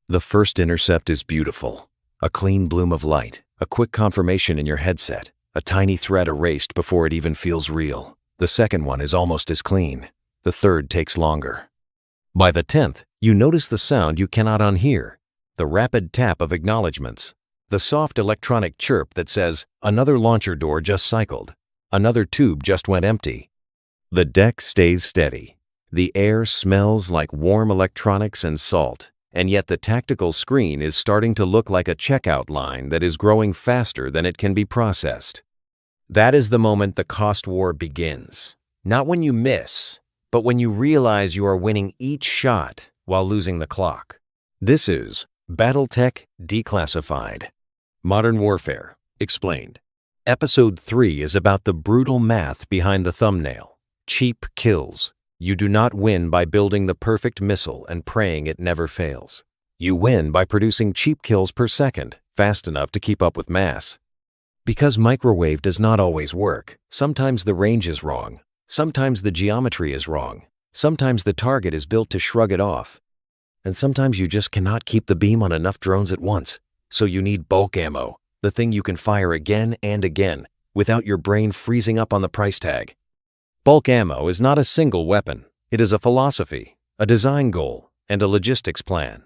The first intercept is beautiful. A clean bloom of light, a quick confirmation in your headset, a tiny thread erased before it even feels real. The second one is almost as clean. The third takes longer. By the 10th, you notice the sound you cannot unhear, the rapid tap of acknowledgements, the soft electronic chirp that says, another launcher door just cycled, another tube just went empty. The deck stays steady. The air smells like warm electronics and salt, and yet the tactical screen is starting to look like a checkout line that is growing faster than it can be processed. That is the moment the cost war begins. Not when you miss, but when you realize you are winning each shot while losing the clock. This is Battletech Declassified. Modern Warfare Explained. Episode 3 is about the brutal math behind the thumbnail. Cheap kills. You do not win by building the perfect missile and praying it never fails. You win by producing cheap kills per second, fast enough to keep up with mass. Because microwave does not always work, sometimes the range is wrong, sometimes the geometry is wrong, sometimes the target is built to shrug it off, and sometimes you just cannot keep the beam on enough drones at once, so you need bulk ammo, the thing you can fire again and again, without your brain freezing up on the price tag. Bulk ammo is not a single weapon. It is a philosophy, a design goal, and a logistics plan.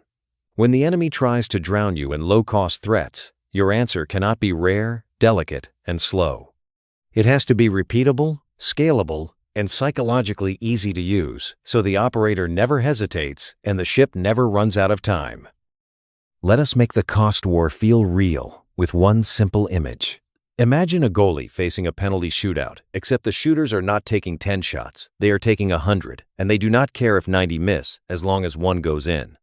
When the enemy tries to drown you in low-cost threats, your answer cannot be rare, delicate, and slow. It has to be repeatable, scalable, and psychologically easy to use, so the operator never hesitates and the ship never runs out of time. Let us make the cost war feel real with one simple image. Imagine a goalie facing a penalty shootout, except the shooters are not taking 10 shots, they are taking 100, and they do not care if 90 miss as long as one goes in.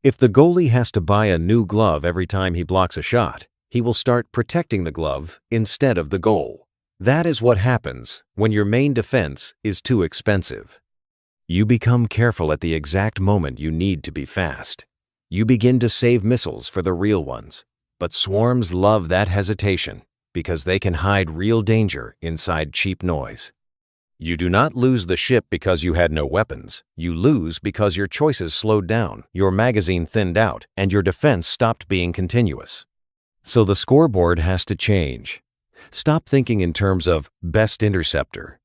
If the goalie has to buy a new glove every time he blocks a shot, he will start protecting the glove instead of the goal. That is what happens when your main defense is too expensive. You become careful at the exact moment you need to be fast. You begin to save missiles for the real ones, but swarms love that hesitation, because they can hide real danger inside cheap noise. You do not lose the ship because you had no weapons. You lose because your choices slowed down, your magazine thinned out, and your defense stopped being continuous. So the scoreboard has to change. Stop thinking in terms of best interceptor,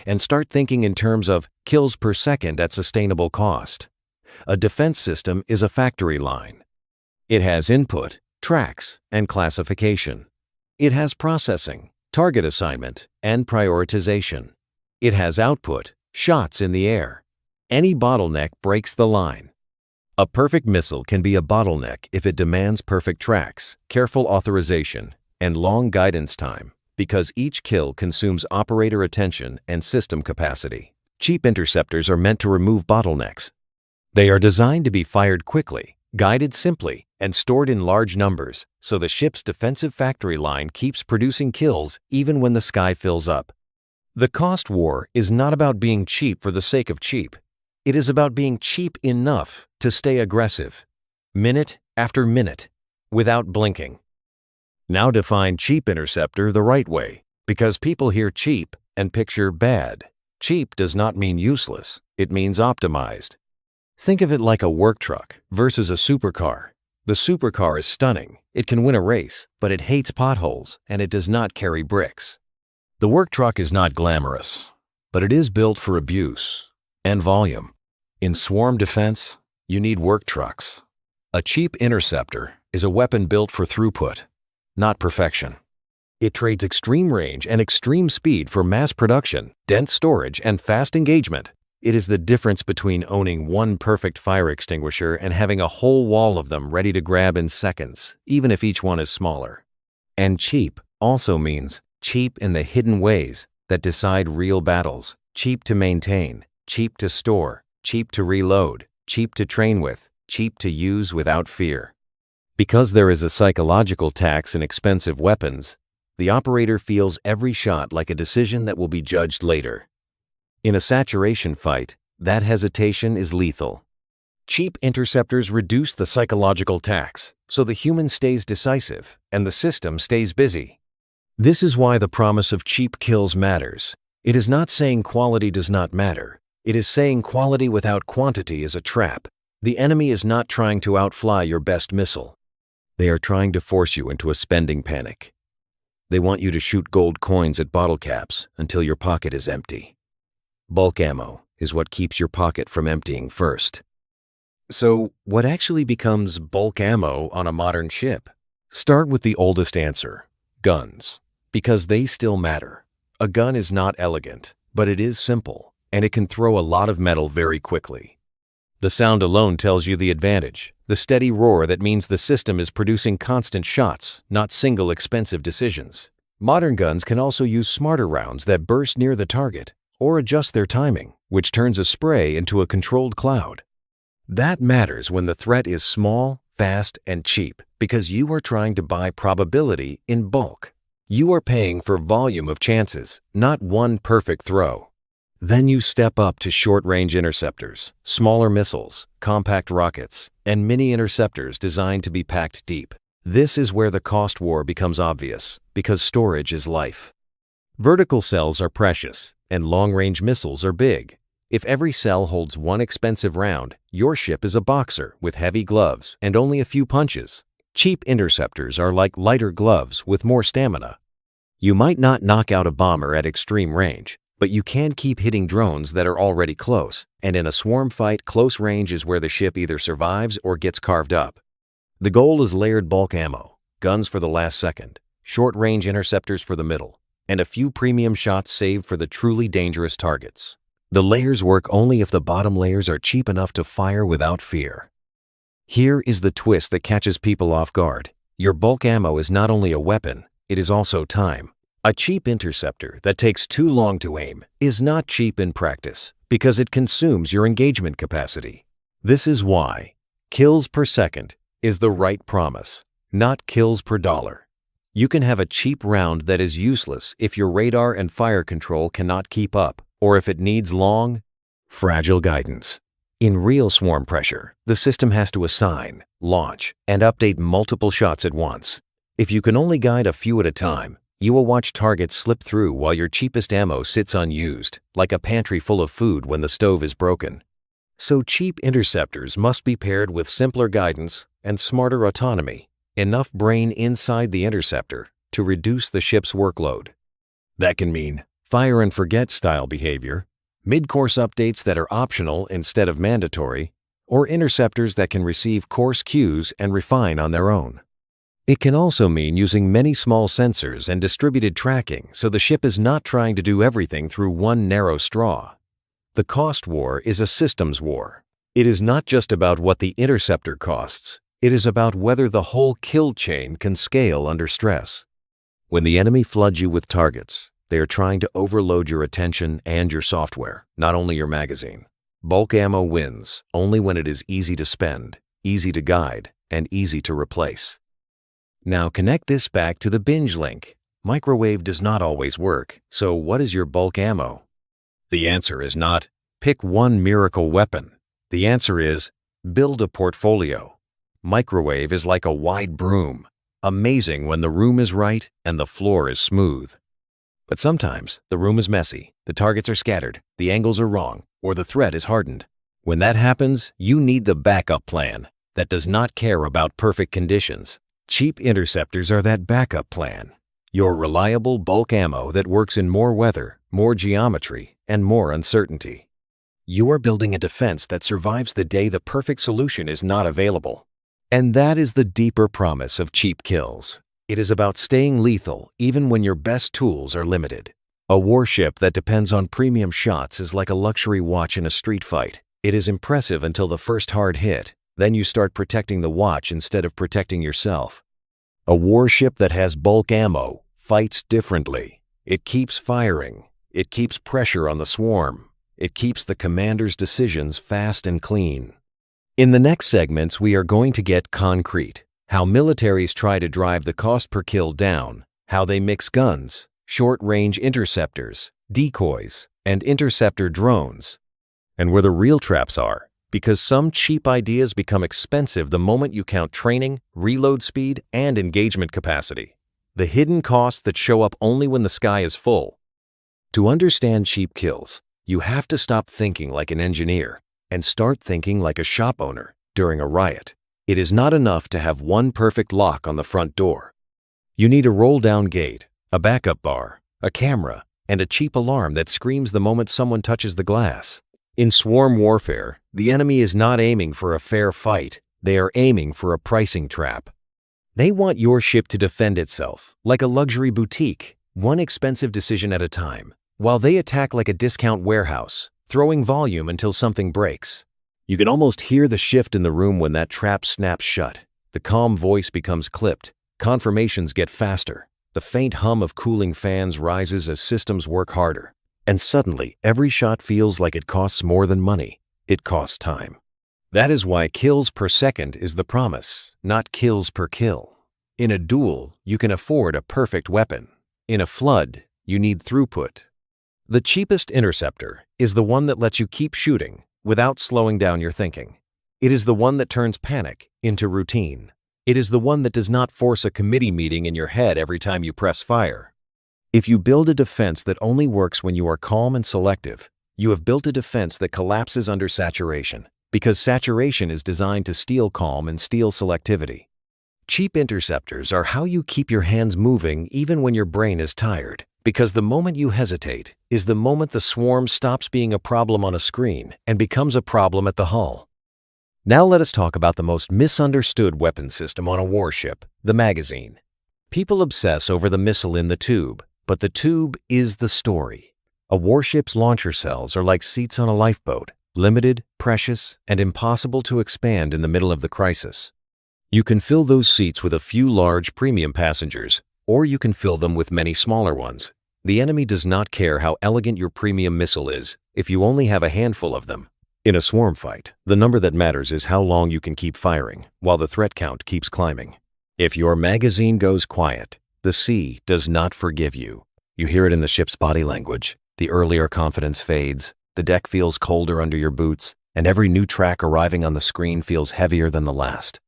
and start thinking in terms of kills per second at sustainable cost. A defense system is a factory line. It has input, tracks, and classification. It has processing, target assignment, and prioritization. It has output, shots in the air. Any bottleneck breaks the line. A perfect missile can be a bottleneck if it demands perfect tracks, careful authorization, and long guidance time, because each kill consumes operator attention and system capacity. Cheap interceptors are meant to remove bottlenecks. They are designed to be fired quickly, guided simply, and stored in large numbers, so the ship's defensive factory line keeps producing kills even when the sky fills up. The cost war is not about being cheap for the sake of cheap. It is about being cheap enough to stay aggressive, minute after minute, without blinking. Now define cheap interceptor the right way, because people hear cheap and picture bad. Cheap does not mean useless, it means optimized. Think of it like a work truck versus a supercar. The supercar is stunning. It can win a race, but it hates potholes and it does not carry bricks. The work truck is not glamorous, but it is built for abuse and volume. In swarm defense, you need work trucks. A cheap interceptor is a weapon built for throughput, not perfection. It trades extreme range and extreme speed for mass production, dense storage, and fast engagement. It is the difference between owning one perfect fire extinguisher and having a whole wall of them ready to grab in seconds, even if each one is smaller. And cheap also means cheap in the hidden ways that decide real battles. Cheap to maintain, cheap to store, cheap to reload, cheap to train with, cheap to use without fear. Because there is a psychological tax in expensive weapons, the operator feels every shot like a decision that will be judged later. In a saturation fight, that hesitation is lethal. Cheap interceptors reduce the psychological tax, so the human stays decisive and the system stays busy. This is why the promise of cheap kills matters. It is not saying quality does not matter. It is saying quality without quantity is a trap. The enemy is not trying to outfly your best missile. They are trying to force you into a spending panic. They want you to shoot gold coins at bottle caps until your pocket is empty. Bulk ammo is what keeps your pocket from emptying first. So, what actually becomes bulk ammo on a modern ship? Start with the oldest answer, guns, because they still matter. A gun is not elegant, but it is simple, and it can throw a lot of metal very quickly. The sound alone tells you the advantage, the steady roar that means the system is producing constant shots, not single expensive decisions. Modern guns can also use smarter rounds that burst near the target, or adjust their timing, which turns a spray into a controlled cloud. That matters when the threat is small, fast, and cheap, because you are trying to buy probability in bulk. You are paying for volume of chances, not one perfect throw. Then you step up to short-range interceptors, smaller missiles, compact rockets, and mini-interceptors designed to be packed deep. This is where the cost war becomes obvious, because storage is life. Vertical cells are precious, and long-range missiles are big. If every cell holds one expensive round, your ship is a boxer with heavy gloves and only a few punches. Cheap interceptors are like lighter gloves with more stamina. You might not knock out a bomber at extreme range, but you can keep hitting drones that are already close, and in a swarm fight, close range is where the ship either survives or gets carved up. The goal is layered bulk ammo, guns for the last second, short-range interceptors for the middle, and a few premium shots saved for the truly dangerous targets. The layers work only if the bottom layers are cheap enough to fire without fear. Here is the twist that catches people off guard. Your bulk ammo is not only a weapon, it is also time. A cheap interceptor that takes too long to aim is not cheap in practice because it consumes your engagement capacity. This is why kills per second is the right promise, not kills per dollar. You can have a cheap round that is useless if your radar and fire control cannot keep up, or if it needs long, fragile guidance. In real swarm pressure, the system has to assign, launch, and update multiple shots at once. If you can only guide a few at a time, you will watch targets slip through while your cheapest ammo sits unused, like a pantry full of food when the stove is broken. So cheap interceptors must be paired with simpler guidance and smarter autonomy, enough brain inside the interceptor to reduce the ship's workload. That can mean fire and forget style behavior, mid-course updates that are optional instead of mandatory, or interceptors that can receive coarse cues and refine on their own. It can also mean using many small sensors and distributed tracking so the ship is not trying to do everything through one narrow straw. The cost war is a systems war. It is not just about what the interceptor costs. It is about whether the whole kill chain can scale under stress. When the enemy floods you with targets, they are trying to overload your attention and your software, not only your magazine. Bulk ammo wins only when it is easy to spend, easy to guide, and easy to replace. Now connect this back to the binge link. Microwave does not always work, so what is your bulk ammo? The answer is not, pick one miracle weapon. The answer is, build a portfolio. Microwave is like a wide broom, amazing when the room is right and the floor is smooth. But sometimes the room is messy, the targets are scattered, the angles are wrong, or the threat is hardened. When that happens, you need the backup plan that does not care about perfect conditions. Cheap interceptors are that backup plan. Your reliable bulk ammo that works in more weather, more geometry, and more uncertainty. You are building a defense that survives the day the perfect solution is not available. And that is the deeper promise of cheap kills. It is about staying lethal even when your best tools are limited. A warship that depends on premium shots is like a luxury watch in a street fight. It is impressive until the first hard hit. Then you start protecting the watch instead of protecting yourself. A warship that has bulk ammo fights differently. It keeps firing. It keeps pressure on the swarm. It keeps the commander's decisions fast and clean. In the next segments, we are going to get concrete. How militaries try to drive the cost per kill down. How they mix guns, short-range interceptors, decoys, and interceptor drones. And where the real traps are. Because some cheap ideas become expensive the moment you count training, reload speed, and engagement capacity. The hidden costs that show up only when the sky is full. To understand cheap kills, you have to stop thinking like an engineer and start thinking like a shop owner during a riot. It is not enough to have one perfect lock on the front door. You need a roll-down gate, a backup bar, a camera, and a cheap alarm that screams the moment someone touches the glass. In swarm warfare, the enemy is not aiming for a fair fight. They are aiming for a pricing trap. They want your ship to defend itself, like a luxury boutique, one expensive decision at a time, while they attack like a discount warehouse, throwing volume until something breaks. You can almost hear the shift in the room when that trap snaps shut. The calm voice becomes clipped. Confirmations get faster. The faint hum of cooling fans rises as systems work harder. And suddenly, every shot feels like it costs more than money. It costs time. That is why kills per second is the promise, not kills per kill. In a duel, you can afford a perfect weapon. In a flood, you need throughput. The cheapest interceptor is the one that lets you keep shooting without slowing down your thinking. It is the one that turns panic into routine. It is the one that does not force a committee meeting in your head every time you press fire. If you build a defense that only works when you are calm and selective, you have built a defense that collapses under saturation, because saturation is designed to steal calm and steal selectivity. Cheap interceptors are how you keep your hands moving even when your brain is tired, because the moment you hesitate is the moment the swarm stops being a problem on a screen and becomes a problem at the hull. Now let us talk about the most misunderstood weapon system on a warship, the magazine. People obsess over the missile in the tube, but the tube is the story. A warship's launcher cells are like seats on a lifeboat, limited, precious, and impossible to expand in the middle of the crisis. You can fill those seats with a few large premium passengers, or you can fill them with many smaller ones. The enemy does not care how elegant your premium missile is if you only have a handful of them. In a swarm fight, the number that matters is how long you can keep firing, while the threat count keeps climbing. If your magazine goes quiet, the sea does not forgive you. You hear it in the ship's body language. The earlier confidence fades, the deck feels colder under your boots, and every new track arriving on the screen feels heavier than the last.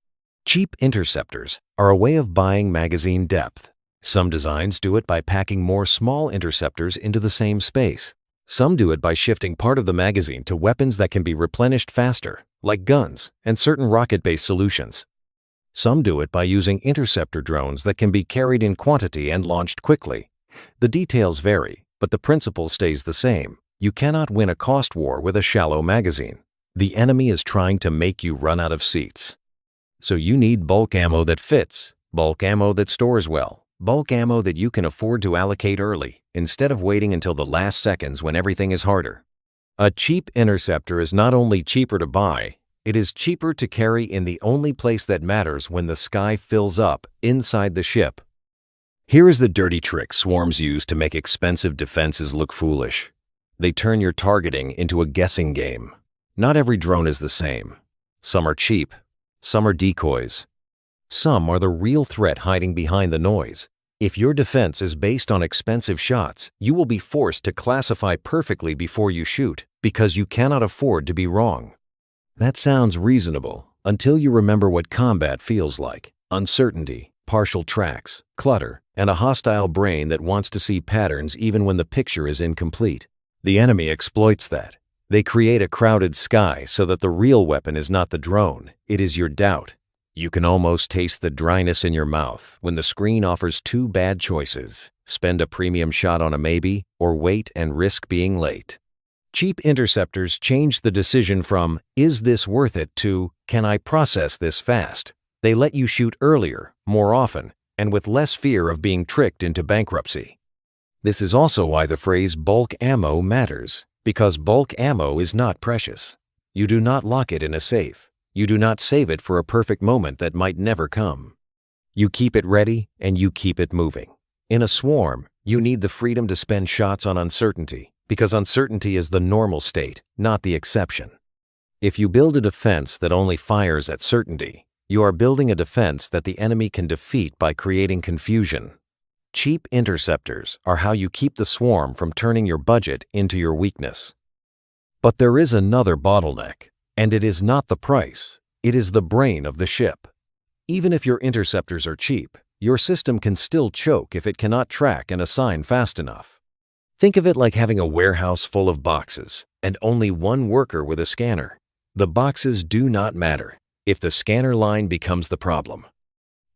Cheap interceptors are a way of buying magazine depth. Some designs do it by packing more small interceptors into the same space. Some do it by shifting part of the magazine to weapons that can be replenished faster, like guns and certain rocket-based solutions. Some do it by using interceptor drones that can be carried in quantity and launched quickly. The details vary, but the principle stays the same. You cannot win a cost war with a shallow magazine. The enemy is trying to make you run out of seats. So you need bulk ammo that fits, bulk ammo that stores well, bulk ammo that you can afford to allocate early, instead of waiting until the last seconds when everything is harder. A cheap interceptor is not only cheaper to buy, it is cheaper to carry in the only place that matters when the sky fills up inside the ship. Here is the dirty trick swarms use to make expensive defenses look foolish. They turn your targeting into a guessing game. Not every drone is the same. Some are cheap, some are decoys. Some are the real threat hiding behind the noise. If your defense is based on expensive shots, you will be forced to classify perfectly before you shoot, because you cannot afford to be wrong. That sounds reasonable until you remember what combat feels like: uncertainty, partial tracks, clutter, and a hostile brain that wants to see patterns even when the picture is incomplete. The enemy exploits that. They create a crowded sky so that the real weapon is not the drone, it is your doubt. You can almost taste the dryness in your mouth when the screen offers two bad choices: spend a premium shot on a maybe, or wait and risk being late. Cheap interceptors change the decision from, is this worth it, to, can I process this fast? They let you shoot earlier, more often, and with less fear of being tricked into bankruptcy. This is also why the phrase bulk ammo matters, because bulk ammo is not precious. You do not lock it in a safe. You do not save it for a perfect moment that might never come. You keep it ready and you keep it moving. In a swarm, you need the freedom to spend shots on uncertainty, because uncertainty is the normal state, not the exception. If you build a defense that only fires at certainty, you are building a defense that the enemy can defeat by creating confusion. Cheap interceptors are how you keep the swarm from turning your budget into your weakness. But there is another bottleneck. And it is not the price, it is the brain of the ship. Even if your interceptors are cheap, your system can still choke if it cannot track and assign fast enough. Think of it like having a warehouse full of boxes and only one worker with a scanner. The boxes do not matter if the scanner line becomes the problem.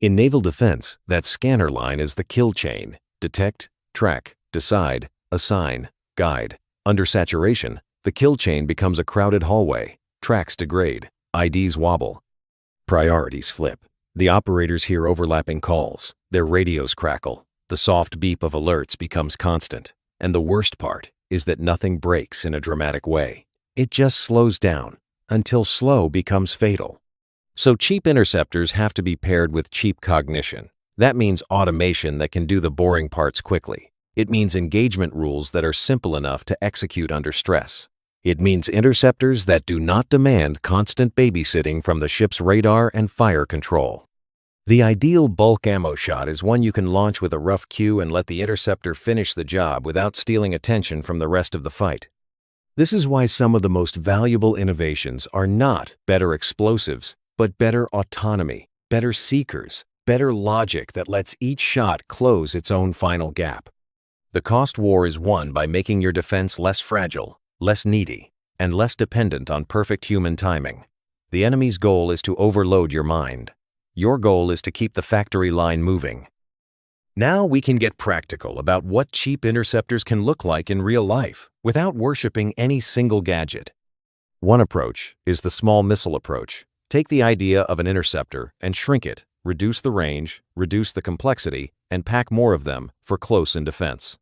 In naval defense, that scanner line is the kill chain: detect, track, decide, assign, guide. Under saturation, the kill chain becomes a crowded hallway. Tracks degrade, IDs wobble, priorities flip. The operators hear overlapping calls, their radios crackle, the soft beep of alerts becomes constant. And the worst part is that nothing breaks in a dramatic way. It just slows down until slow becomes fatal. So cheap interceptors have to be paired with cheap cognition. That means automation that can do the boring parts quickly. It means engagement rules that are simple enough to execute under stress. It means interceptors that do not demand constant babysitting from the ship's radar and fire control. The ideal bulk ammo shot is one you can launch with a rough cue and let the interceptor finish the job without stealing attention from the rest of the fight. This is why some of the most valuable innovations are not better explosives, but better autonomy, better seekers, better logic that lets each shot close its own final gap. The cost war is won by making your defense less fragile, less needy, and less dependent on perfect human timing. The enemy's goal is to overload your mind. Your goal is to keep the factory line moving. Now we can get practical about what cheap interceptors can look like in real life without worshiping any single gadget. One approach is the small missile approach. Take the idea of an interceptor and shrink it, reduce the range, reduce the complexity, and pack more of them for close-in defense.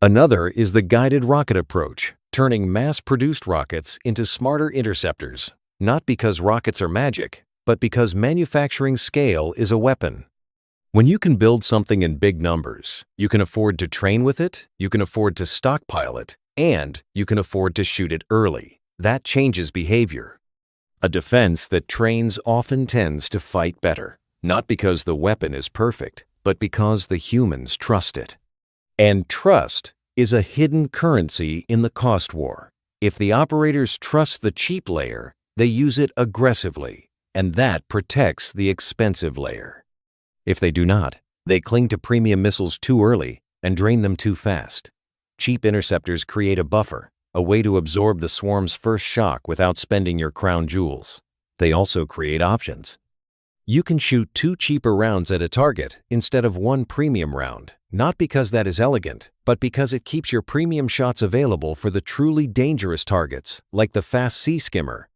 Another is the guided rocket approach, turning mass-produced rockets into smarter interceptors, not because rockets are magic, but because manufacturing scale is a weapon. When you can build something in big numbers, you can afford to train with it, you can afford to stockpile it, and you can afford to shoot it early. That changes behavior. A defense that trains often tends to fight better, not because the weapon is perfect, but because the humans trust it. And trust is a hidden currency in the cost war. If the operators trust the cheap layer, they use it aggressively, and that protects the expensive layer. If they do not, they cling to premium missiles too early and drain them too fast. Cheap interceptors create a buffer, a way to absorb the swarm's first shock without spending your crown jewels. They also create options. You can shoot 2 cheaper rounds at a target instead of 1 premium round, not because that is elegant, but because it keeps your premium shots available for the truly dangerous targets, like the fast sea skimmer.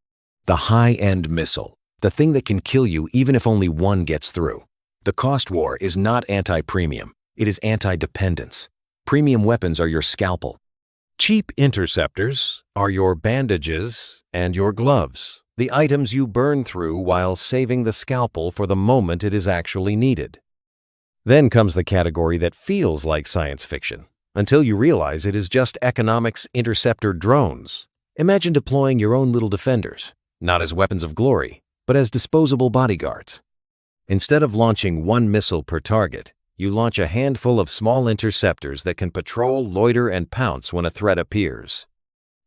The high-end missile, the thing that can kill you even if only one gets through. The cost war is not anti-premium, it is anti-dependence. Premium weapons are your scalpel. Cheap interceptors are your bandages and your gloves, the items you burn through while saving the scalpel for the moment it is actually needed. Then comes the category that feels like science fiction, until you realize it is just economics interceptor drones. Imagine deploying your own little defenders, not as weapons of glory, but as disposable bodyguards. Instead of launching 1 missile per target, you launch a handful of small interceptors that can patrol, loiter, and pounce when a threat appears.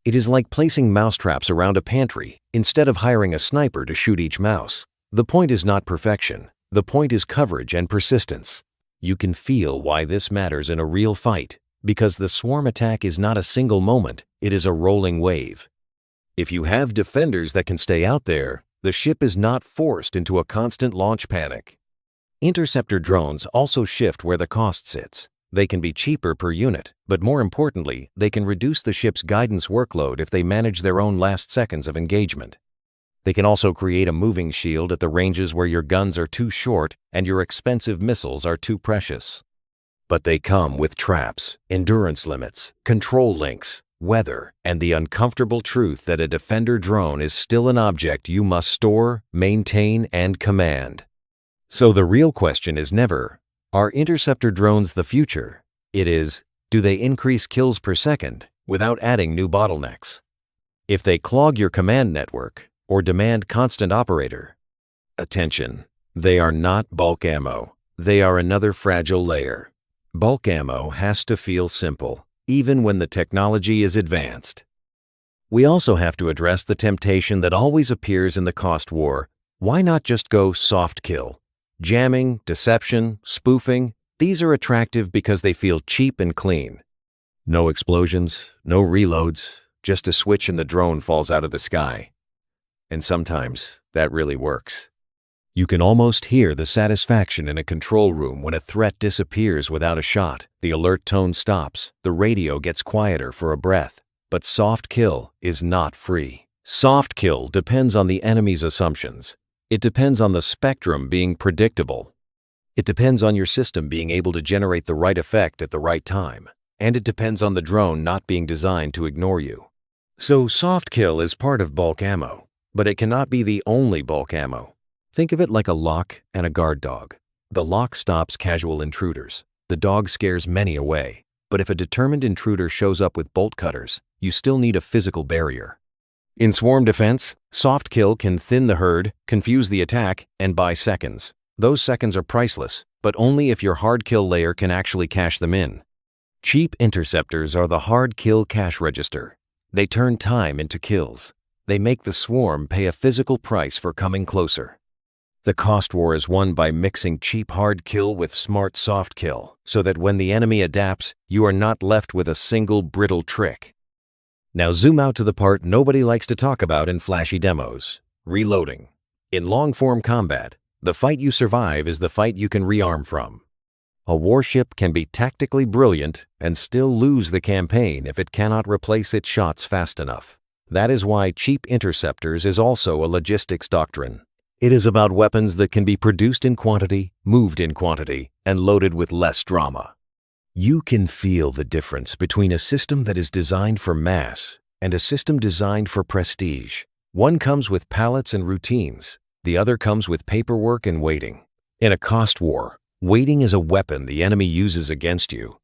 It is like placing mousetraps around a pantry instead of hiring a sniper to shoot each mouse. The point is not perfection. The point is coverage and persistence. You can feel why this matters in a real fight, because the swarm attack is not a single moment, it is a rolling wave. If you have defenders that can stay out there, the ship is not forced into a constant launch panic. Interceptor drones also shift where the cost sits. They can be cheaper per unit, but more importantly, they can reduce the ship's guidance workload if they manage their own last seconds of engagement. They can also create a moving shield at the ranges where your guns are too short and your expensive missiles are too precious. But they come with traps, endurance limits, control links, weather, and the uncomfortable truth that a defender drone is still an object you must store, maintain, and command. So the real question is never, are interceptor drones the future? It is, do they increase kills per second without adding new bottlenecks? If they clog your command network or demand constant operator attention, they are not bulk ammo. They are another fragile layer. Bulk ammo has to feel simple, even when the technology is advanced. We also have to address the temptation that always appears in the cost war. Why not just go soft kill? Jamming, deception, spoofing, these are attractive because they feel cheap and clean. No explosions, no reloads, just a switch and the drone falls out of the sky. and sometimes that really works. You can almost hear the satisfaction in a control room when a threat disappears without a shot. The alert tone stops, the radio gets quieter for a breath. But soft kill is not free. Soft kill depends on the enemy's assumptions. It depends on the spectrum being predictable. It depends on your system being able to generate the right effect at the right time. And it depends on the drone not being designed to ignore you. So soft kill is part of bulk ammo, but it cannot be the only bulk ammo. Think of it like a lock and a guard dog. The lock stops casual intruders. The dog scares many away. But if a determined intruder shows up with bolt cutters, you still need a physical barrier. In swarm defense, soft kill can thin the herd, confuse the attack, and buy seconds. Those seconds are priceless, but only if your hard kill layer can actually cash them in. Cheap interceptors are the hard kill cash register. They turn time into kills. They make the swarm pay a physical price for coming closer. The cost war is won by mixing cheap hard kill with smart soft kill, so that when the enemy adapts, you are not left with a single brittle trick. Now zoom out to the part nobody likes to talk about in flashy demos: reloading. In long-form combat, the fight you survive is the fight you can rearm from. A warship can be tactically brilliant and still lose the campaign if it cannot replace its shots fast enough. That is why cheap interceptors is also a logistics doctrine. It is about weapons that can be produced in quantity, moved in quantity, and loaded with less drama. You can feel the difference between a system that is designed for mass and a system designed for prestige. One comes with pallets and routines. The other comes with paperwork and waiting. In a cost war, waiting is a weapon the enemy uses against you.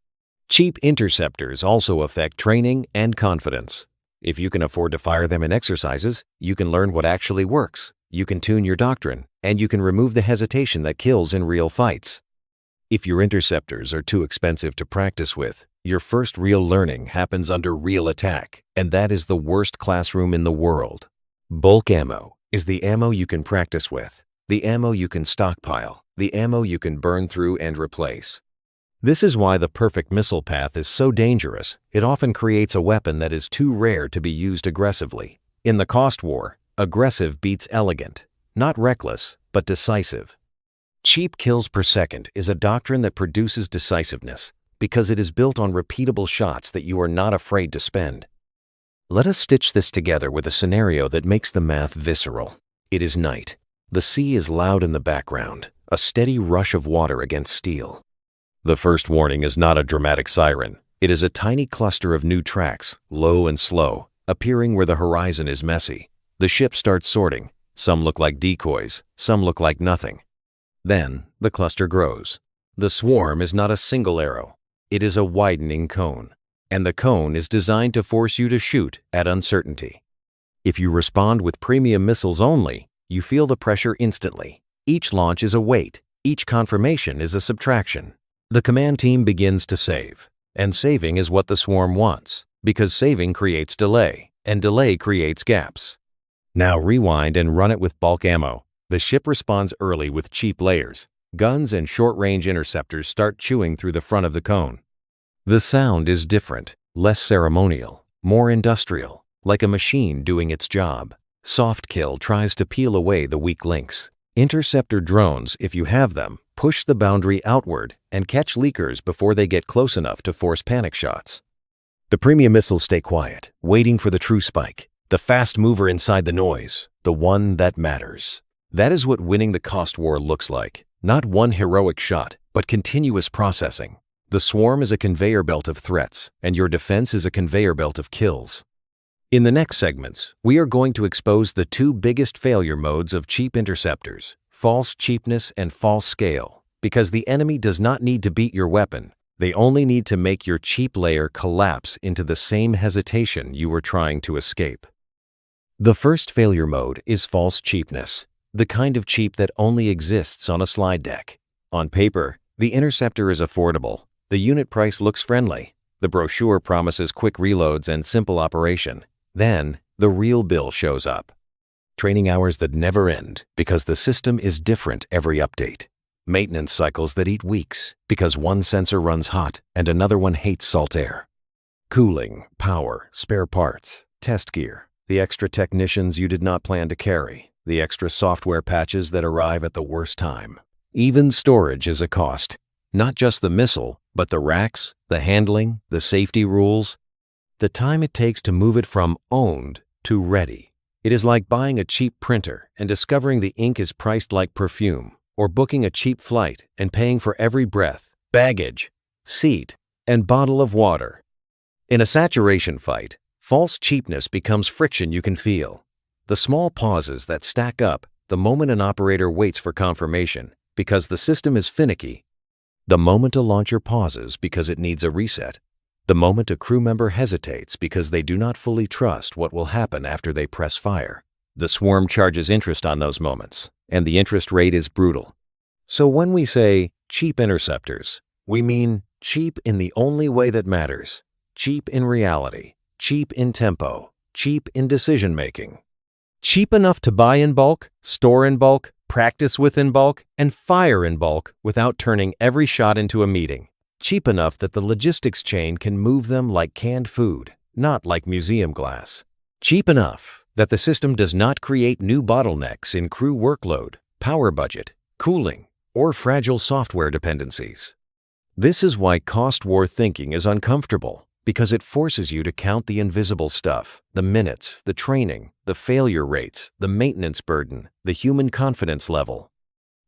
Cheap interceptors also affect training and confidence. If you can afford to fire them in exercises, you can learn what actually works. You can tune your doctrine, and you can remove the hesitation that kills in real fights. If your interceptors are too expensive to practice with, your first real learning happens under real attack, and that is the worst classroom in the world. Bulk ammo is the ammo you can practice with, the ammo you can stockpile, the ammo you can burn through and replace. This is why the perfect missile path is so dangerous. It often creates a weapon that is too rare to be used aggressively. In the cost war, aggressive beats elegant, not reckless, but decisive. Cheap kills per second is a doctrine that produces decisiveness because it is built on repeatable shots that you are not afraid to spend. Let us stitch this together with a scenario that makes the math visceral. It is night. The sea is loud in the background, a steady rush of water against steel. The first warning is not a dramatic siren. It is a tiny cluster of new tracks, low and slow, appearing where the horizon is messy. The ship starts sorting. Some look like decoys, some look like nothing. Then the cluster grows. The swarm is not a single arrow. It is a widening cone. And the cone is designed to force you to shoot at uncertainty. If you respond with premium missiles only, you feel the pressure instantly. Each launch is a weight. Each confirmation is a subtraction. The command team begins to save. And saving is what the swarm wants, because saving creates delay, and delay creates gaps. Now rewind and run it with bulk ammo. The ship responds early with cheap layers. Guns and short-range interceptors start chewing through the front of the cone. The sound is different, less ceremonial, more industrial, like a machine doing its job. Soft kill tries to peel away the weak links. Interceptor drones, if you have them, push the boundary outward and catch leakers before they get close enough to force panic shots. The premium missiles stay quiet, waiting for the true spike. The fast mover inside the noise, the one that matters. That is what winning the cost war looks like. Not one heroic shot, but continuous processing. The swarm is a conveyor belt of threats, and your defense is a conveyor belt of kills. In the next segments, we are going to expose the two biggest failure modes of cheap interceptors: false cheapness and false scale, because the enemy does not need to beat your weapon. They only need to make your cheap layer collapse into the same hesitation you were trying to escape. The first failure mode is false cheapness, the kind of cheap that only exists on a slide deck. On paper, the interceptor is affordable. The unit price looks friendly. The brochure promises quick reloads and simple operation. Then, the real bill shows up. Training hours that never end because the system is different every update. Maintenance cycles that eat weeks because one sensor runs hot and another one hates salt air. Cooling, power, spare parts, test gear. the extra technicians you did not plan to carry, the extra software patches that arrive at the worst time. Even storage is a cost. Not just the missile, but the racks, the handling, the safety rules, the time it takes to move it from owned to ready. It is like buying a cheap printer and discovering the ink is priced like perfume, or booking a cheap flight and paying for every breath, baggage, seat, and bottle of water. In a saturation fight, false cheapness becomes friction you can feel. The small pauses that stack up the moment an operator waits for confirmation because the system is finicky, the moment a launcher pauses because it needs a reset, the moment a crew member hesitates because they do not fully trust what will happen after they press fire. The swarm charges interest on those moments, and the interest rate is brutal. So when we say cheap interceptors, we mean cheap in the only way that matters, cheap in reality, cheap in tempo, cheap in decision-making. Cheap enough to buy in bulk, store in bulk, practice with in bulk, and fire in bulk without turning every shot into a meeting. Cheap enough that the logistics chain can move them like canned food, not like museum glass. Cheap enough that the system does not create new bottlenecks in crew workload, power budget, cooling, or fragile software dependencies. This is why cost war thinking is uncomfortable, because it forces you to count the invisible stuff, the minutes, the training, the failure rates, the maintenance burden, the human confidence level.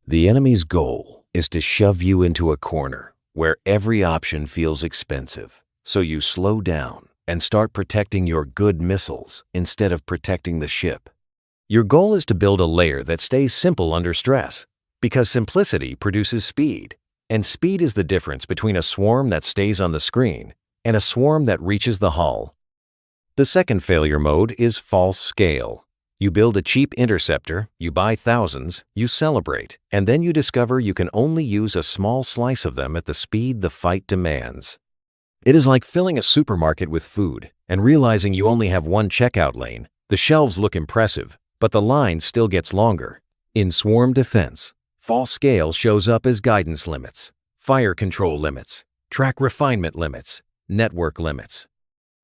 The enemy's goal is to shove you into a corner where every option feels expensive, so you slow down and start protecting your good missiles instead of protecting the ship. Your goal is to build a layer that stays simple under stress, because simplicity produces speed, and speed is the difference between a swarm that stays on the screen and a swarm that reaches the hull. The second failure mode is false scale. You build a cheap interceptor, you buy thousands, you celebrate, and then you discover you can only use a small slice of them at the speed the fight demands. It is like filling a supermarket with food and realizing you only have one checkout lane. The shelves look impressive, but the line still gets longer. In swarm defense, false scale shows up as guidance limits, fire control limits, track refinement limits, network limits.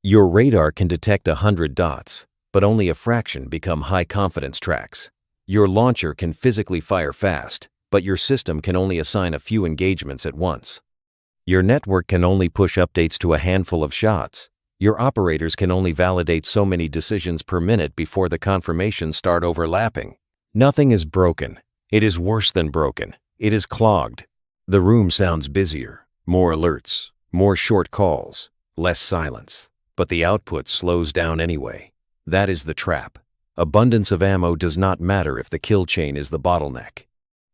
Your radar can detect 100 dots, but only a fraction become high-confidence tracks. Your launcher can physically fire fast, but your system can only assign a few engagements at once. Your network can only push updates to a handful of shots. Your operators can only validate so many decisions per minute before the confirmations start overlapping. Nothing is broken. It is worse than broken. It is clogged. The room sounds busier, more alerts, more short calls, less silence, but the output slows down anyway. That is the trap. Abundance of ammo does not matter if the kill chain is the bottleneck.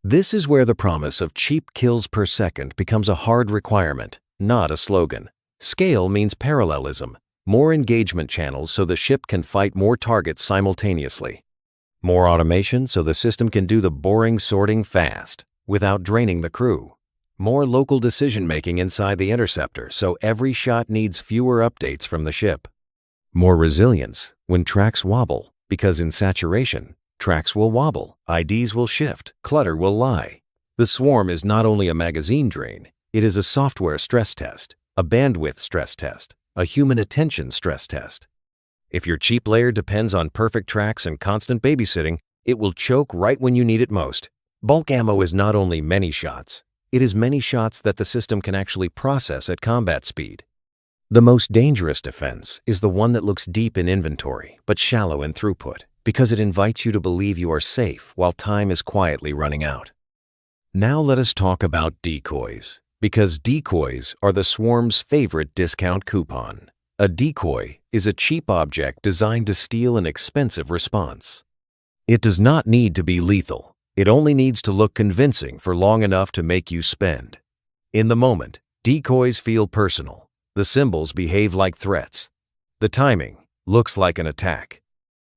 This is where the promise of cheap kills per second becomes a hard requirement, not a slogan. Scale means parallelism, more engagement channels so the ship can fight more targets simultaneously. More automation so the system can do the boring sorting fast, without draining the crew. More local decision-making inside the interceptor so every shot needs fewer updates from the ship. More resilience when tracks wobble, because in saturation, tracks will wobble, IDs will shift, clutter will lie. The swarm is not only a magazine drain, it is a software stress test, a bandwidth stress test, a human attention stress test. If your cheap layer depends on perfect tracks and constant babysitting, it will choke right when you need it most. Bulk ammo is not only many shots, it is many shots that the system can actually process at combat speed. The most dangerous defense is the one that looks deep in inventory but shallow in throughput, because it invites you to believe you are safe while time is quietly running out. Now let us talk about decoys, because decoys are the swarm's favorite discount coupon. A decoy is a cheap object designed to steal an expensive response. It does not need to be lethal. It only needs to look convincing for long enough to make you spend. In the moment, decoys feel personal. The symbols behave like threats. The timing looks like an attack.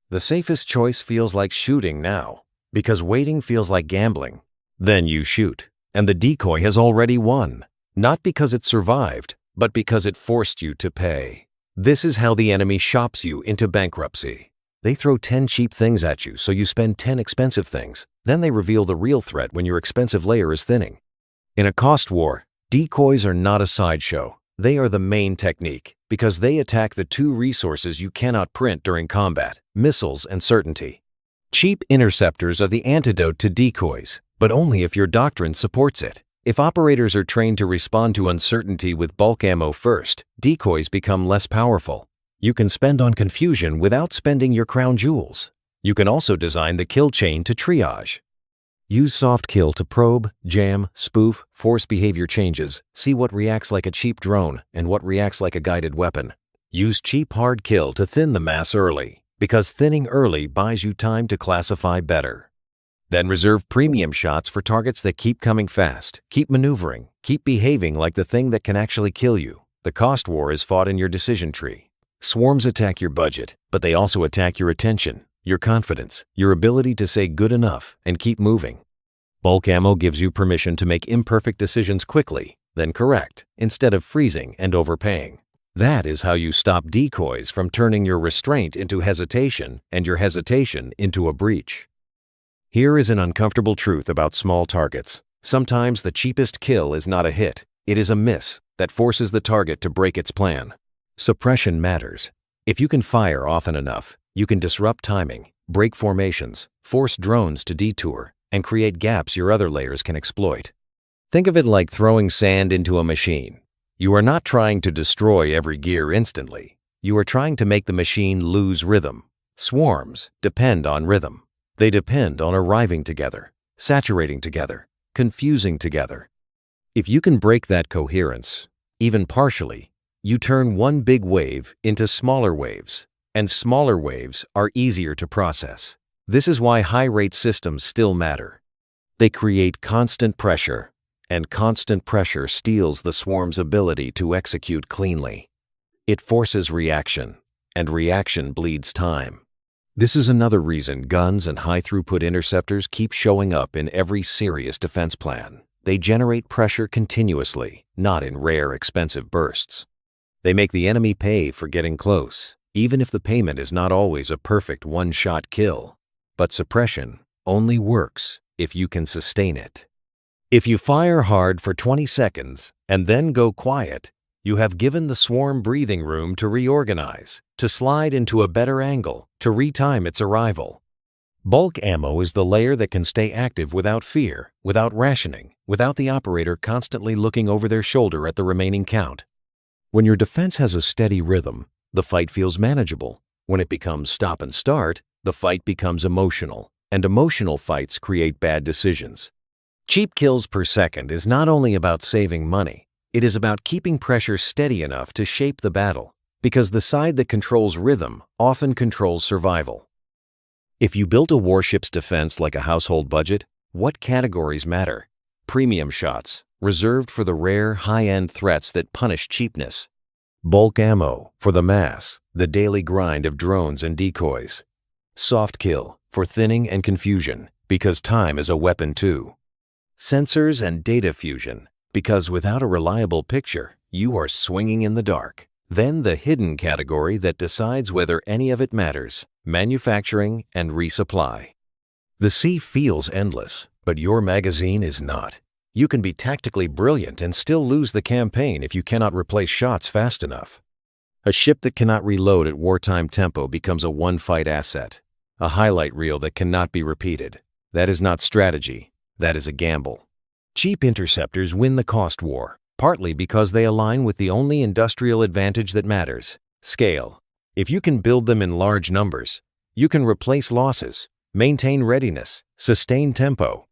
The safest choice feels like shooting now, because waiting feels like gambling. Then you shoot, and the decoy has already won, not because it survived, but because it forced you to pay. This is how the enemy shops you into bankruptcy. They throw 10 cheap things at you so you spend 10 expensive things. Then they reveal the real threat when your expensive layer is thinning. In a cost war, decoys are not a sideshow. They are the main technique because they attack the two resources you cannot print during combat: missiles and certainty. Cheap interceptors are the antidote to decoys, but only if your doctrine supports it. If operators are trained to respond to uncertainty with bulk ammo first, decoys become less powerful. You can spend on confusion without spending your crown jewels. You can also design the kill chain to triage. Use soft kill to probe, jam, spoof, force behavior changes, see what reacts like a cheap drone and what reacts like a guided weapon. Use cheap hard kill to thin the mass early, because thinning early buys you time to classify better. Then reserve premium shots for targets that keep coming fast, keep maneuvering, keep behaving like the thing that can actually kill you. The cost war is fought in your decision tree. Swarms attack your budget, but they also attack your attention, your confidence, your ability to say good enough and keep moving. Bulk ammo gives you permission to make imperfect decisions quickly, then correct, instead of freezing and overpaying. That is how you stop decoys from turning your restraint into hesitation and your hesitation into a breach. Here is an uncomfortable truth about small targets. Sometimes the cheapest kill is not a hit, it is a miss that forces the target to break its plan. Suppression matters. If you can fire often enough, you can disrupt timing, break formations, force drones to detour, and create gaps your other layers can exploit. Think of it like throwing sand into a machine. You are not trying to destroy every gear instantly. You are trying to make the machine lose rhythm. Swarms depend on rhythm. They depend on arriving together, saturating together, confusing together. If you can break that coherence, even partially, you turn one big wave into smaller waves, and smaller waves are easier to process. This is why high-rate systems still matter. They create constant pressure, and constant pressure steals the swarm's ability to execute cleanly. It forces reaction, and reaction bleeds time. This is another reason guns and high-throughput interceptors keep showing up in every serious defense plan. They generate pressure continuously, not in rare, expensive bursts. They make the enemy pay for getting close, even if the payment is not always a perfect one-shot kill. But suppression only works if you can sustain it. If you fire hard for 20 seconds and then go quiet, you have given the swarm breathing room to reorganize, to slide into a better angle, to retime its arrival. Bulk ammo is the layer that can stay active without fear, without rationing, without the operator constantly looking over their shoulder at the remaining count. When your defense has a steady rhythm, the fight feels manageable. When it becomes stop and start, the fight becomes emotional, and emotional fights create bad decisions. Cheap kills per second is not only about saving money, it is about keeping pressure steady enough to shape the battle, because the side that controls rhythm often controls survival. If you built a warship's defense like a household budget, what categories matter? Premium shots, reserved for the rare, high-end threats that punish cheapness. Bulk ammo, for the mass, the daily grind of drones and decoys. Soft kill, for thinning and confusion, because time is a weapon too. Sensors and data fusion, because without a reliable picture, you are swinging in the dark. Then the hidden category that decides whether any of it matters: manufacturing and resupply. The sea feels endless, but your magazine is not. You can be tactically brilliant and still lose the campaign if you cannot replace shots fast enough. A ship that cannot reload at wartime tempo becomes a one-fight asset, a highlight reel that cannot be repeated. That is not strategy, that is a gamble. Cheap interceptors win the cost war, partly because they align with the only industrial advantage that matters: scale. If you can build them in large numbers, you can replace losses, maintain readiness, sustain tempo.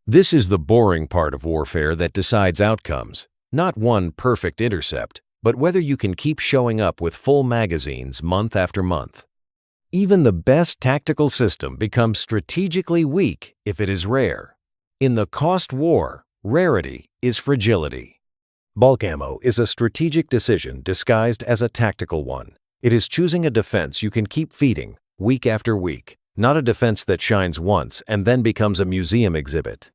This is the boring part of warfare that decides outcomes, not one perfect intercept, but whether you can keep showing up with full magazines month after month. Even the best tactical system becomes strategically weak if it is rare. In the cost war, rarity is fragility. Bulk ammo is a strategic decision disguised as a tactical one. It is choosing a defense you can keep feeding week after week, not a defense that shines once and then becomes a museum exhibit.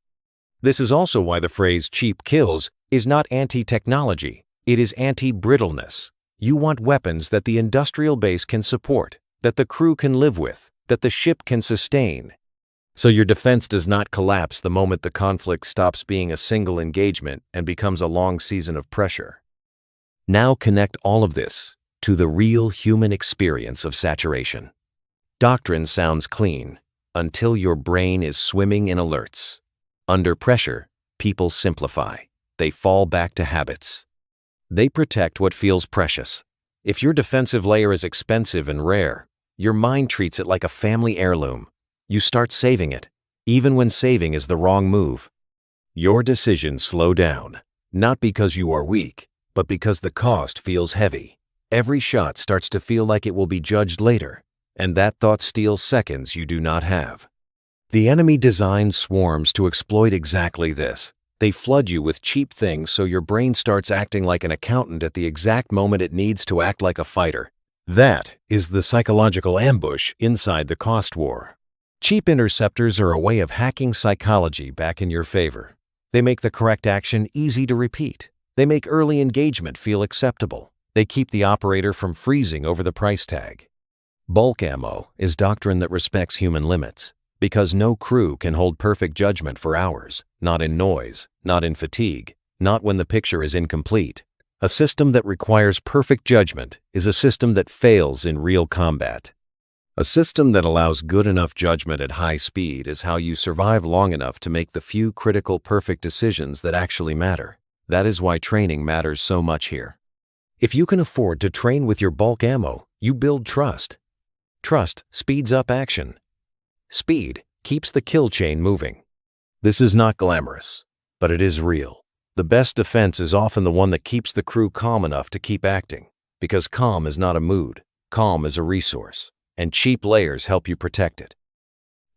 This is also why the phrase cheap kills is not anti-technology, it is anti-brittleness. You want weapons that the industrial base can support, that the crew can live with, that the ship can sustain. So your defense does not collapse the moment the conflict stops being a single engagement and becomes a long season of pressure. Now connect all of this to the real human experience of saturation. Doctrine sounds clean until your brain is swimming in alerts. Under pressure, people simplify. They fall back to habits. They protect what feels precious. If your defensive layer is expensive and rare, your mind treats it like a family heirloom. You start saving it, even when saving is the wrong move. Your decisions slow down, not because you are weak, but because the cost feels heavy. Every shot starts to feel like it will be judged later, and that thought steals seconds you do not have. The enemy designs swarms to exploit exactly this. They flood you with cheap things so your brain starts acting like an accountant at the exact moment it needs to act like a fighter. That is the psychological ambush inside the cost war. Cheap interceptors are a way of hacking psychology back in your favor. They make the correct action easy to repeat. They make early engagement feel acceptable. They keep the operator from freezing over the price tag. Bulk ammo is doctrine that respects human limits, because no crew can hold perfect judgment for hours, not in noise, not in fatigue, not when the picture is incomplete. A system that requires perfect judgment is a system that fails in real combat. A system that allows good enough judgment at high speed is how you survive long enough to make the few critical perfect decisions that actually matter. That is why training matters so much here. If you can afford to train with your bulk ammo, you build trust. Trust speeds up action. Speed keeps the kill chain moving. This is not glamorous, but it is real. The best defense is often the one that keeps the crew calm enough to keep acting, because calm is not a mood, calm is a resource, and cheap layers help you protect it.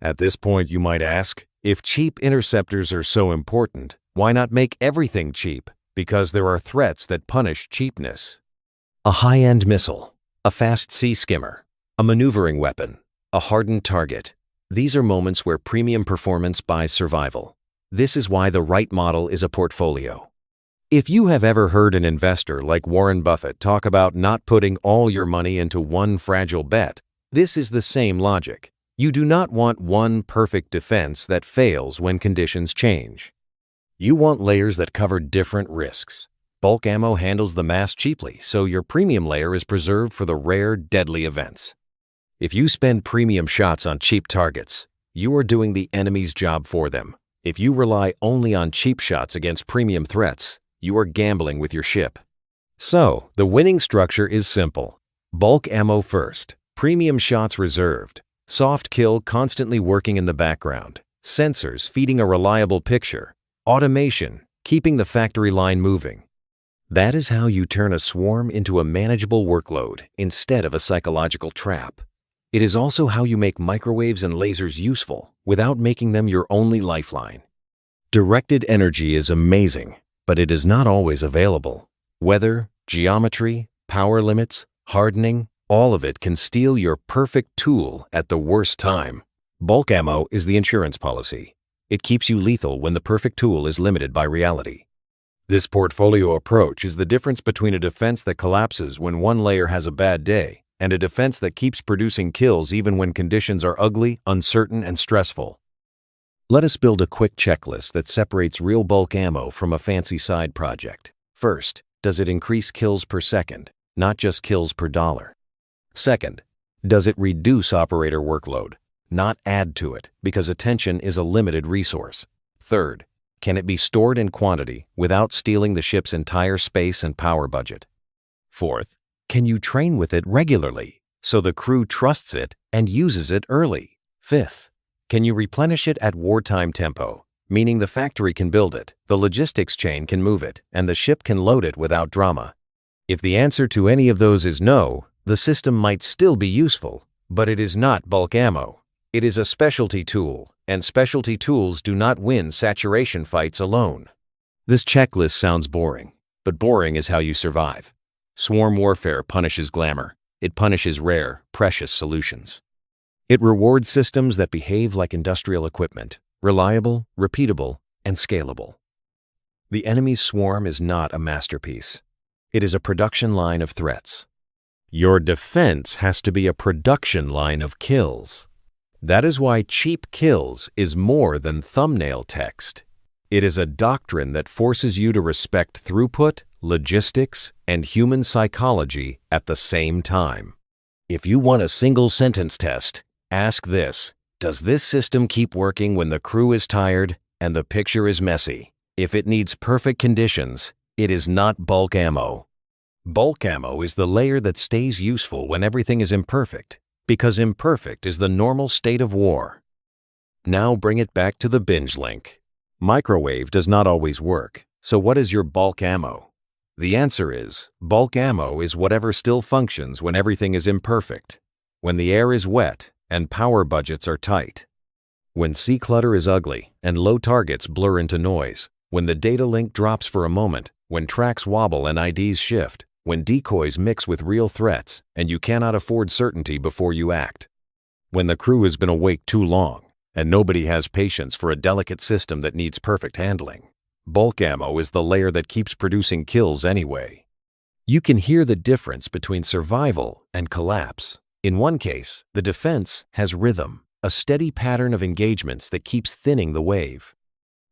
At this point, you might ask, if cheap interceptors are so important, why not make everything cheap? Because there are threats that punish cheapness. A high-end missile, a fast sea skimmer, a maneuvering weapon, a hardened target. These are moments where premium performance buys survival. This is why the right model is a portfolio. If you have ever heard an investor like Warren Buffett talk about not putting all your money into one fragile bet, this is the same logic. You do not want one perfect defense that fails when conditions change. You want layers that cover different risks. Bulk ammo handles the mass cheaply, so your premium layer is preserved for the rare, deadly events. If you spend premium shots on cheap targets, you are doing the enemy's job for them. If you rely only on cheap shots against premium threats, you are gambling with your ship. So, the winning structure is simple. Bulk ammo first, premium shots reserved, soft kill constantly working in the background, sensors feeding a reliable picture, automation keeping the factory line moving. That is how you turn a swarm into a manageable workload instead of a psychological trap. It is also how you make microwaves and lasers useful without making them your only lifeline. Directed energy is amazing, but it is not always available. Weather, geometry, power limits, hardening, all of it can steal your perfect tool at the worst time. Bulk ammo is the insurance policy. It keeps you lethal when the perfect tool is limited by reality. This portfolio approach is the difference between a defense that collapses when one layer has a bad day and a defense that keeps producing kills even when conditions are ugly, uncertain, and stressful. Let us build a quick checklist that separates real bulk ammo from a fancy side project. First, does it increase kills per second, not just kills per dollar? Second, does it reduce operator workload, not add to it, because attention is a limited resource? Third, can it be stored in quantity without stealing the ship's entire space and power budget? Fourth, can you train with it regularly so the crew trusts it and uses it early? Fifth, can you replenish it at wartime tempo, meaning the factory can build it, the logistics chain can move it, and the ship can load it without drama? If the answer to any of those is no, the system might still be useful, but it is not bulk ammo. It is a specialty tool, and specialty tools do not win saturation fights alone. This checklist sounds boring, but boring is how you survive. Swarm warfare punishes glamour. It punishes rare, precious solutions. It rewards systems that behave like industrial equipment, reliable, repeatable, and scalable. The enemy's swarm is not a masterpiece. It is a production line of threats. Your defense has to be a production line of kills. That is why cheap kills is more than thumbnail text. It is a doctrine that forces you to respect throughput, logistics, and human psychology at the same time. If you want a single-sentence test, ask this: does this system keep working when the crew is tired and the picture is messy? If it needs perfect conditions, it is not bulk ammo. Bulk ammo is the layer that stays useful when everything is imperfect, because imperfect is the normal state of war. Now bring it back to the binge link. Microwave does not always work, so what is your bulk ammo? The answer is, bulk ammo is whatever still functions when everything is imperfect, when the air is wet and power budgets are tight, when C clutter is ugly and low targets blur into noise, when the data link drops for a moment, when tracks wobble and IDs shift, when decoys mix with real threats and you cannot afford certainty before you act, when the crew has been awake too long and nobody has patience for a delicate system that needs perfect handling. Bulk ammo is the layer that keeps producing kills anyway. You can hear the difference between survival and collapse. In one case, the defense has rhythm, a steady pattern of engagements that keeps thinning the wave.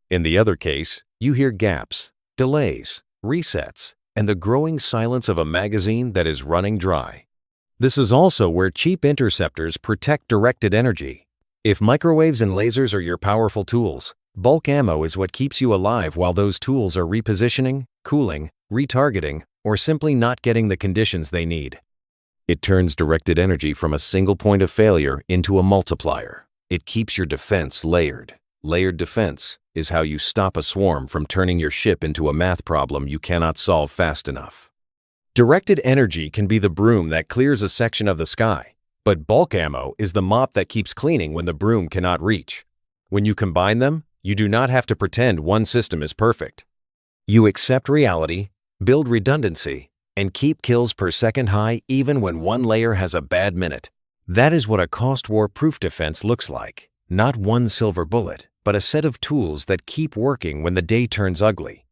In the other case, you hear gaps, delays, resets, and the growing silence of a magazine that is running dry. This is also where cheap interceptors protect directed energy. If microwaves and lasers are your powerful tools, bulk ammo is what keeps you alive while those tools are repositioning, cooling, retargeting, or simply not getting the conditions they need. It turns directed energy from a single point of failure into a multiplier. It keeps your defense layered. Layered defense is how you stop a swarm from turning your ship into a math problem you cannot solve fast enough. Directed energy can be the broom that clears a section of the sky, but bulk ammo is the mop that keeps cleaning when the broom cannot reach. When you combine them, you do not have to pretend one system is perfect. You accept reality, build redundancy, and keep kills per second high even when one layer has a bad minute. That is what a cost war-proof defense looks like. Not one silver bullet, but a set of tools that keep working when the day turns ugly.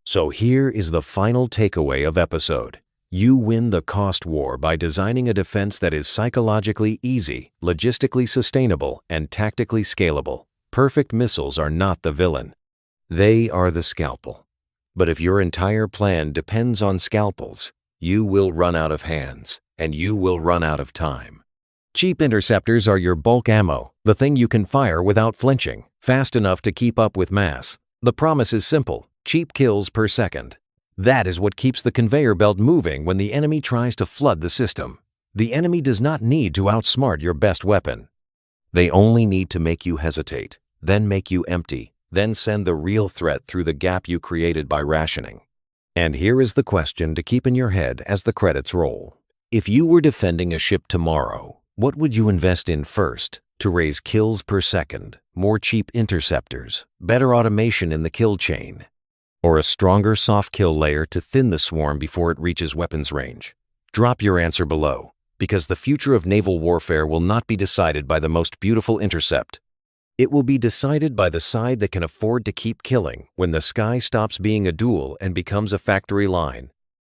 So here is the final takeaway of episode. You win the cost war by designing a defense that is psychologically easy, logistically sustainable, and tactically scalable. Perfect missiles are not the villain. They are the scalpel. But if your entire plan depends on scalpels, you will run out of hands, and you will run out of time. Cheap interceptors are your bulk ammo, the thing you can fire without flinching, fast enough to keep up with mass. The promise is simple: cheap kills per second. That is what keeps the conveyor belt moving when the enemy tries to flood the system. The enemy does not need to outsmart your best weapon. They only need to make you hesitate, then make you empty, then send the real threat through the gap you created by rationing. And here is the question to keep in your head as the credits roll. If you were defending a ship tomorrow, what would you invest in first to raise kills per second, more cheap interceptors, better automation in the kill chain, or a stronger soft kill layer to thin the swarm before it reaches weapons range? Drop your answer below, because the future of naval warfare will not be decided by the most beautiful intercept. It will be decided by the side that can afford to keep killing when the sky stops being a duel and becomes a factory line.